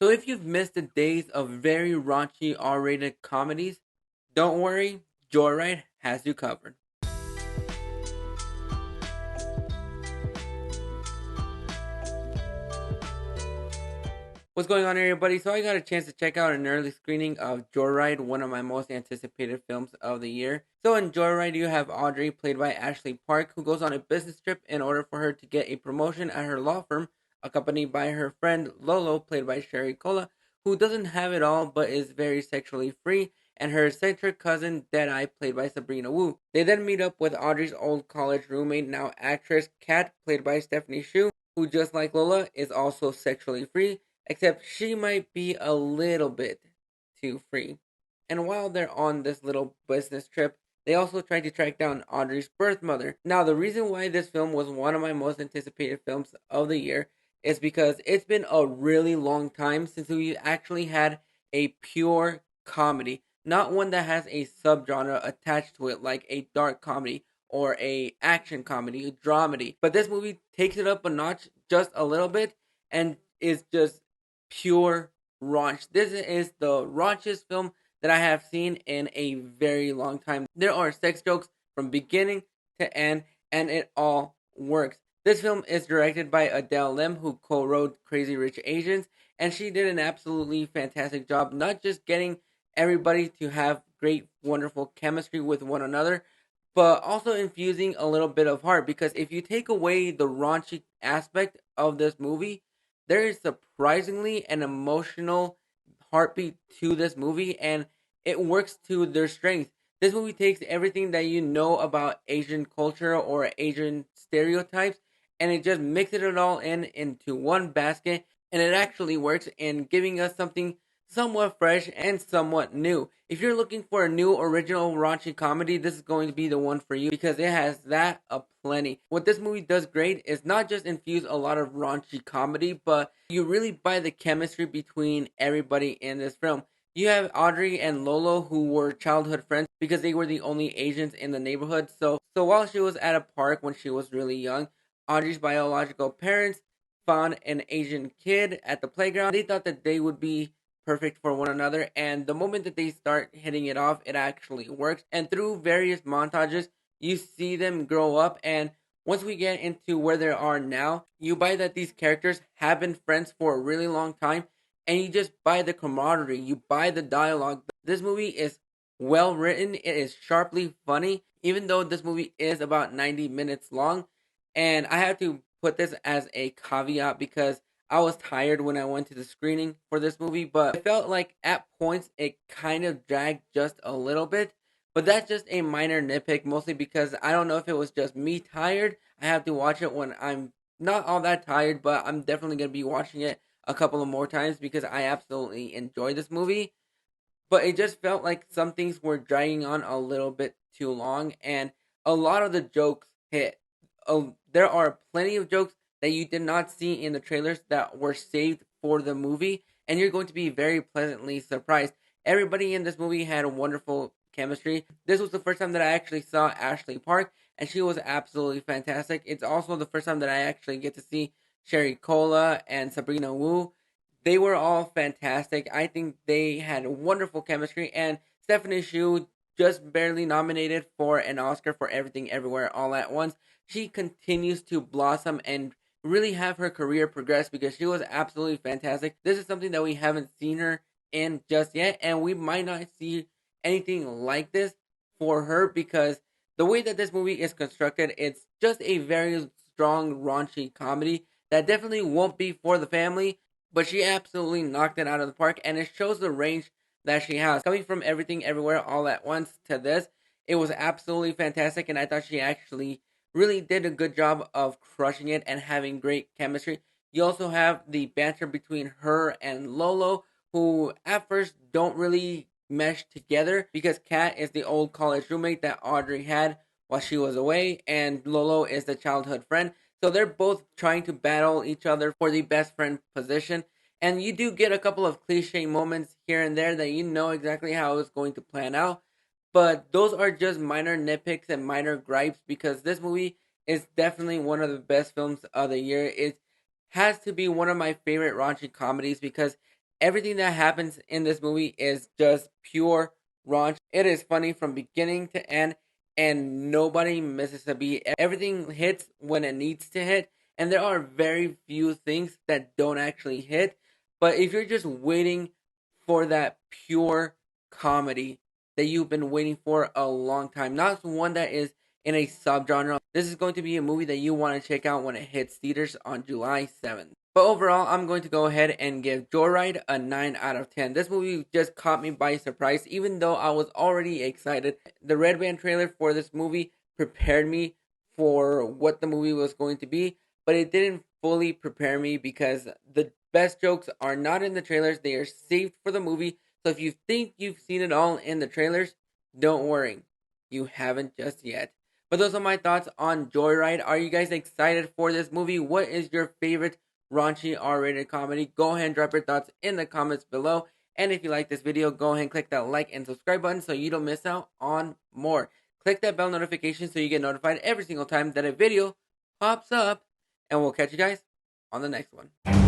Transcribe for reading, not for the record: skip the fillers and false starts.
So if you've missed the days of very raunchy R-rated comedies, don't worry, Joyride has you covered. What's going on, everybody? So I got a chance to check out an early screening of Joyride, one of my most anticipated films of the year. So in Joyride, you have Audrey, played by Ashley Park, who goes on a business trip in order for her to get a promotion at her law firm, accompanied by her friend Lolo, played by Sherry Cola, who doesn't have it all but is very sexually free, and her eccentric cousin Deadeye, played by Sabrina Wu. They then meet up with Audrey's old college roommate, now actress Kat, played by Stephanie Shu, who, just like Lola, is also sexually free, except she might be a little bit too free. And while they're on this little business trip, they also try to track down Audrey's birth mother. Now, the reason why this film was one of my most anticipated films of the year is because it's been a really long time since we actually had a pure comedy, not one that has a subgenre attached to it like a dark comedy or a action comedy, a dramedy. But this movie takes it up a notch just a little bit and is just pure raunch. This is the raunchiest film that I have seen in a very long time. There are sex jokes from beginning to end, and it all works. This film is directed by Adele Lim, who co-wrote Crazy Rich Asians, and she did an absolutely fantastic job, not just getting everybody to have great, wonderful chemistry with one another, but also infusing a little bit of heart. Because if you take away the raunchy aspect of this movie, there is surprisingly an emotional heartbeat to this movie, and it works to their strength. This movie takes everything that you know about Asian culture or Asian stereotypes, and it just mixes it all into one basket, and it actually works in giving us something somewhat fresh and somewhat new. If you're looking for a new original raunchy comedy, this is going to be the one for you because it has that aplenty. What this movie does great is not just infuse a lot of raunchy comedy, but you really buy the chemistry between everybody in this film. You have Audrey and Lolo, who were childhood friends because they were the only Asians in the neighborhood. So while she was at a park when she was really young, Audrey's biological parents found an Asian kid at the playground. They thought that they would be perfect for one another, and the moment that they start hitting it off, it actually works. And through various montages, you see them grow up, and once we get into where they are now, you buy that these characters have been friends for a really long time, and you just buy the camaraderie, you buy the dialogue. This movie is well written, it is sharply funny, even though this movie is about 90 minutes long. And I have to put this as a caveat because I was tired when I went to the screening for this movie, but I felt like at points it kind of dragged just a little bit. But that's just a minor nitpick, mostly because I don't know if it was just me tired. I have to watch it when I'm not all that tired, but I'm definitely going to be watching it a couple of more times because I absolutely enjoy this movie. But it just felt like some things were dragging on a little bit too long, and a lot of the jokes hit. There are plenty of jokes that you did not see in the trailers that were saved for the movie, and you're going to be very pleasantly surprised. Everybody in this movie had a wonderful chemistry. This was the first time that I actually saw Ashley Park, and she was absolutely fantastic. It's also the first time that I actually get to see Sherry Cola and Sabrina Wu. They were all fantastic. I think they had wonderful chemistry, and Stephanie Shu just barely nominated for an Oscar for Everything Everywhere All at Once. She continues to blossom and really have her career progress because she was absolutely fantastic. This is something that we haven't seen her in just yet, and we might not see anything like this for her because the way that this movie is constructed, it's just a very strong, raunchy comedy that definitely won't be for the family, but she absolutely knocked it out of the park, and it shows the range that she has. Coming from Everything Everywhere All at Once to this, it was absolutely fantastic, and I thought she actually really did a good job of crushing it and having great chemistry. You also have the banter between her and Lolo, who at first don't really mesh together because Kat is the old college roommate that Audrey had while she was away, and Lolo is the childhood friend. So they're both trying to battle each other for the best friend position. And you do get a couple of cliche moments here and there that you know exactly how it's going to plan out. But those are just minor nitpicks and minor gripes because this movie is definitely one of the best films of the year. It has to be one of my favorite raunchy comedies because Everything that happens in this movie is just pure raunch. It is funny from beginning to end, and nobody misses a beat. Everything hits when it needs to hit, and there are very few things that don't actually hit. But if you're just waiting for that pure comedy that you've been waiting for a long time, not one that is in a subgenre, this is going to be a movie that you want to check out when it hits theaters on July 7th. But overall, I'm going to go ahead and give Joyride a 9 out of 10. This movie just caught me by surprise, even though I was already excited. The Red Band trailer for this movie prepared me for what the movie was going to be, but it didn't fully prepare me because the best jokes are not in the trailers. They are saved for the movie. So if you think you've seen it all in the trailers, don't worry. You haven't just yet. But those are my thoughts on Joyride. Are you guys excited for this movie? What is your favorite raunchy R-rated comedy? Go ahead and drop your thoughts in the comments below. And if you like this video, go ahead and click that like and subscribe button so you don't miss out on more. Click that bell notification so you get notified every single time that a video pops up. And we'll catch you guys on the next one.